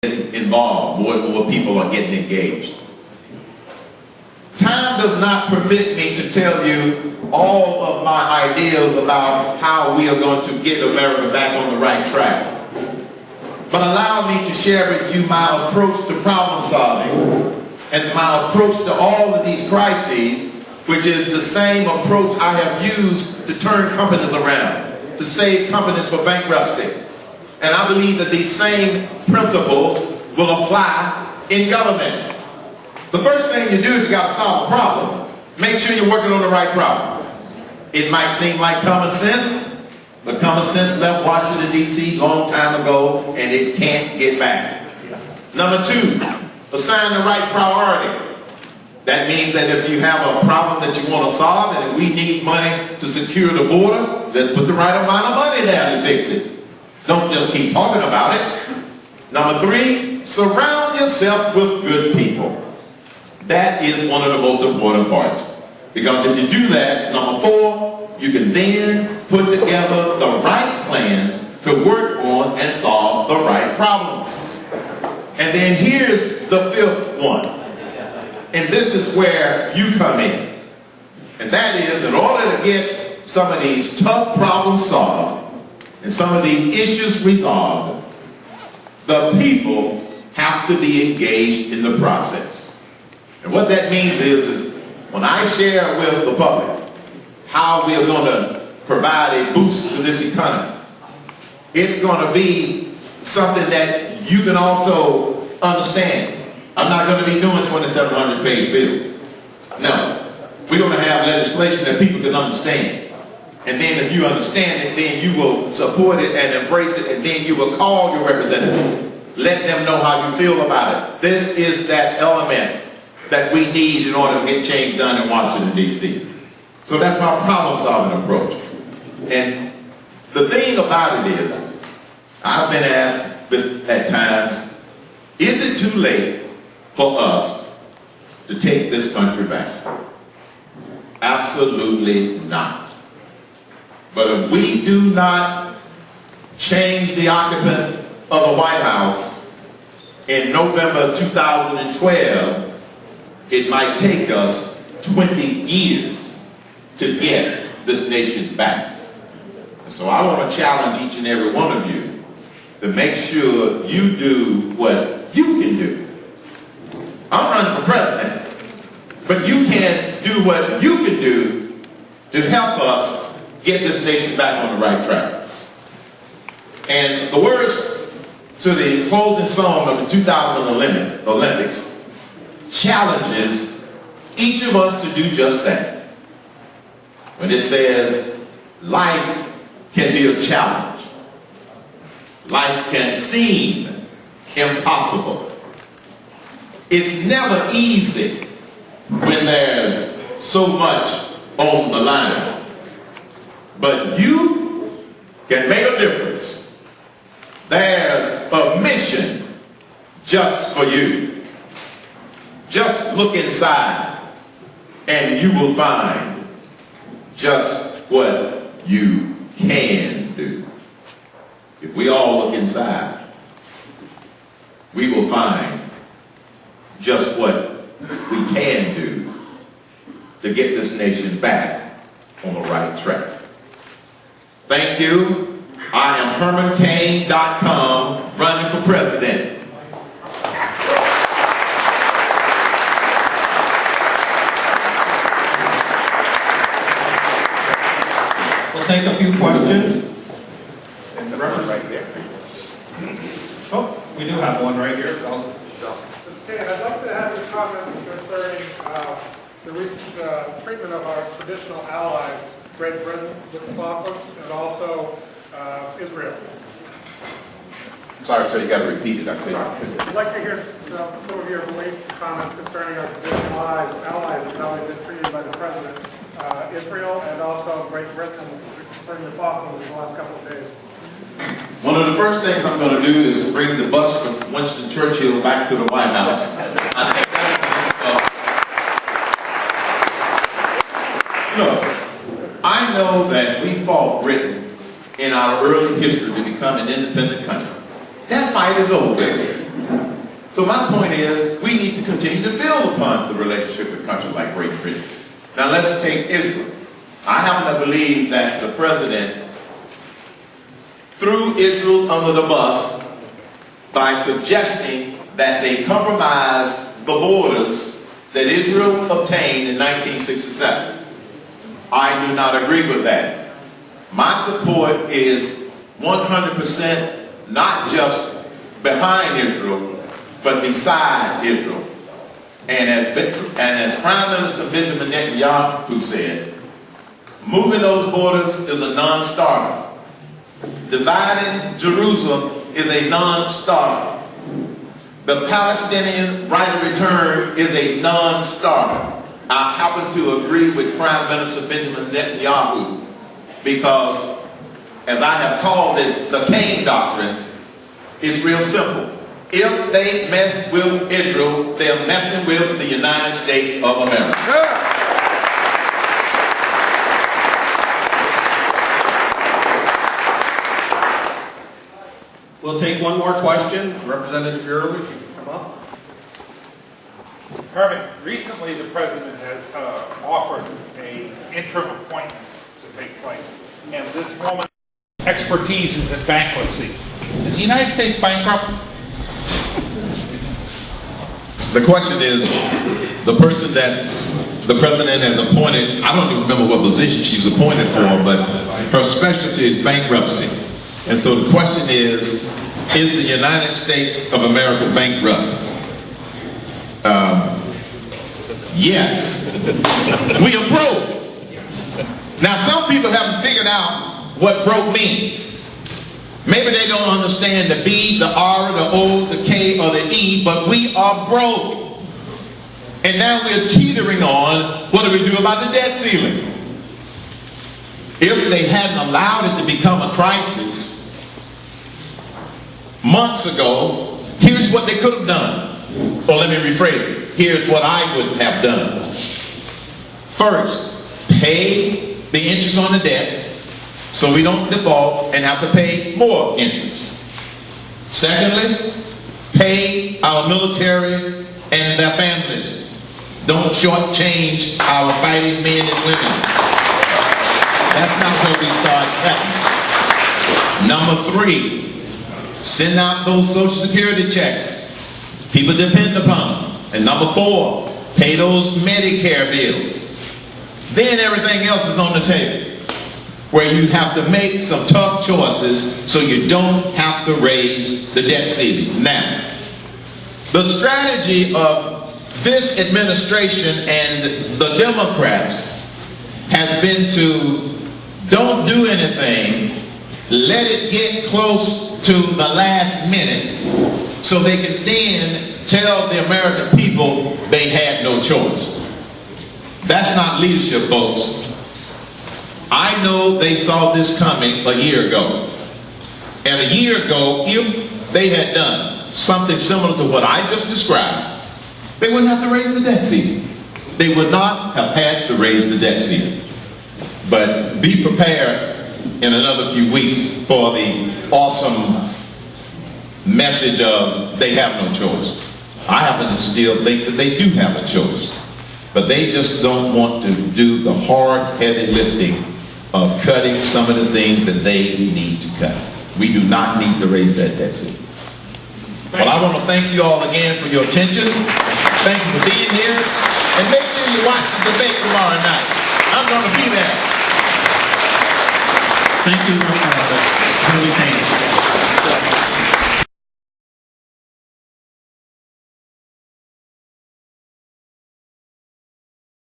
involved, more and more people are getting engaged. Time does not permit me to tell you all of my ideas about how we are going to get America back on the right track. But allow me to share with you my approach to problem solving and my approach to all of these crises, which is the same approach I have used to turn companies around, to save companies from bankruptcy. And I believe that these same principles will apply in government. The first thing you do is you got to solve a problem. Make sure you're working on the right problem. It might seem like common sense, but common sense left Washington, D.C. long time ago, and it can't get back. Number two, assign the right priority. That means that if you have a problem that you want to solve, and if we need money to secure the border, let's put the right amount of money there to fix it. Don't just keep talking about it. Number three, surround yourself with good people. That is one of the most important parts. Because if you do that, number four, you can then put together the right plans to work on and solve the right problems. And then here's the fifth one. And this is where you come in. And that is, in order to get some of these tough problems solved and some of these issues resolved, the people have to be engaged in the process. And what that means is when I share with the public how we are going to provide a boost to this economy, it's going to be something that you can also understand. I'm not going to be doing 2,700-page bills. No. We're going to have legislation that people can understand. And then if you understand it, then you will support it and embrace it, and then you will call your representatives. Let them know how you feel about it. This is that element that we need in order to get change done in Washington, D.C. So that's my problem-solving approach. And the thing about it is, I've been asked at times, is it too late for us to take this country back? Absolutely not. But if we do not change the occupant of the White House in November 2012, it might take us 20 years to get this nation back. And so I want to challenge each and every one of you to make sure you do what you can do. I'm running for president, but you can do what you can do to help us get this nation back on the right track. And the words to the closing song of the 2000 Olympics challenges each of us to do just that. When it says, life can be a challenge. Life can seem impossible. It's never easy when there's so much on the line. But you can make a difference. There's a mission just for you. Just look inside and you will find just what you can do. If we all look inside, we will find just what we can do to get this nation back on the right track. Thank you. I am HermanCain.com, running for president. We'll take a few questions. And the reference right there. Oh, we do have one right here. So. Mr. Cain, I'd like to have your comments concerning the recent treatment of our traditional allies, Great Britain with the Falklands, and also Israel. Sorry, sir, you got to repeat it. I'd like to hear some of your beliefs and comments concerning our traditional allies and how they've been treated by the President, Israel, and also Great Britain concerning the Falklands in the last couple of days. One of the first things I'm going to do is bring the bus from Winston Churchill back to the White House. I think look, I know that we fought Britain in our early history to become an independent country. That fight is over. So my point is, we need to continue to build upon the relationship with countries like Great Britain. Now let's take Israel. I happen to believe that the president threw Israel under the bus by suggesting that they compromise the borders that Israel obtained in 1967. I do not agree with that. My support is 100% not just behind Israel, but beside Israel. And as Prime Minister Benjamin Netanyahu said, moving those borders is a non-starter. Dividing Jerusalem is a non-starter. The Palestinian right of return is a non-starter. I happen to agree with Prime Minister Benjamin Netanyahu because, as I have called it, the Cain doctrine is real simple. If they mess with Israel, they're messing with the United States of America. We'll take one more question. Representative Early, you can come up. Herman, recently the president has offered an interim appointment to take place, and this woman's expertise is in bankruptcy. Is the United States bankrupt? The question is, the person that the president has appointed, I don't even remember what position she's appointed for, but her specialty is bankruptcy. And so the question is the United States of America bankrupt? Yes. We are broke. Now some people haven't figured out what broke means. Maybe they don't understand the B, the R, the O, the K, or the E, but we are broke. And now we're teetering on, what do we do about the debt ceiling? If they hadn't allowed it to become a crisis months ago, here's what they could have done. Or let me rephrase it. Here's what I would have done. First, pay the interest on the debt so we don't default and have to pay more interest. Secondly, pay our military and their families. Don't shortchange our fighting men and women. That's not where we start cutting. Number three, send out those Social Security checks. People depend upon them. And number four, pay those Medicare bills. Then everything else is on the table, where you have to make some tough choices so you don't have to raise the debt ceiling. Now, the strategy of this administration and the Democrats has been to don't do anything, let it get close to the last minute so they can then tell the American people they had no choice. That's not leadership, folks. I know they saw this coming a year ago. And a year ago, if they had done something similar to what I just described, they wouldn't have to raise the debt ceiling. They would not have had to raise the debt ceiling. But be prepared in another few weeks for the awesome message of they have no choice. I happen to still think that they do have a choice. But they just don't want to do the hard, heavy lifting of cutting some of the things that they need to cut. We do not need to raise that debt ceiling. Well, I want to thank you all again for your attention. Thank you for being here. And make sure you watch the debate tomorrow night. I'm going to be there. Thank you, Herman Cain.